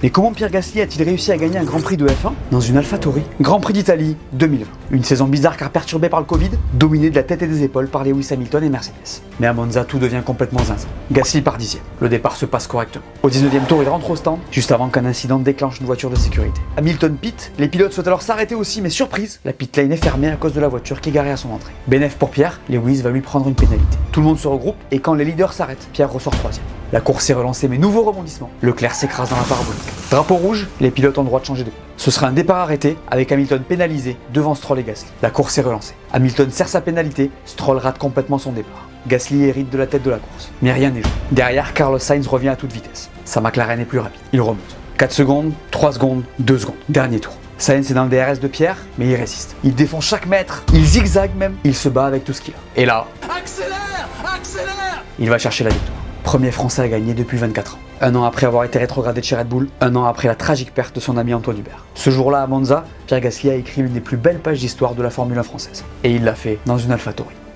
Mais comment Pierre Gasly a-t-il réussi à gagner un Grand Prix de F1 dans une AlphaTauri? Grand Prix d'Italie 2020. Une saison bizarre car perturbée par le Covid, dominée de la tête et des épaules par Lewis Hamilton et Mercedes. Mais à Monza, tout devient complètement zinzin. Gasly part 10e. Le départ se passe correctement. Au 19e tour, il rentre au stand, juste avant qu'un incident déclenche une voiture de sécurité. Hamilton pit, les pilotes souhaitent alors s'arrêter aussi, mais surprise, la pit lane est fermée à cause de la voiture qui est garée à son entrée. Bénéf pour Pierre, Lewis va lui prendre une pénalité. Tout le monde se regroupe et quand les leaders s'arrêtent, Pierre ressort 3e. La course est relancée, mais nouveau rebondissement. Leclerc s'écrase dans la parabolique. Drapeau rouge, les pilotes ont le droit de changer de piste. Ce sera un départ arrêté, avec Hamilton pénalisé devant Stroll et Gasly. La course est relancée. Hamilton serre sa pénalité, Stroll rate complètement son départ. Gasly hérite de la tête de la course. Mais rien n'est joué. Derrière, Carlos Sainz revient à toute vitesse. Sa McLaren est plus rapide. Il remonte. 4 secondes, 3 secondes, 2 secondes. Dernier tour. Sainz est dans le DRS de Pierre, mais il résiste. Il défend chaque mètre, il zigzague même, il se bat avec tout ce qu'il a. Et là, accélère. Il va chercher la victoire. Premier Français à gagner depuis 24 ans. Un an après avoir été rétrogradé de chez Red Bull, un an après la tragique perte de son ami Antoine Hubert. Ce jour-là à Monza, Pierre Gasly a écrit l'une des plus belles pages d'histoire de la Formule 1 française. Et il l'a fait dans une AlphaTauri.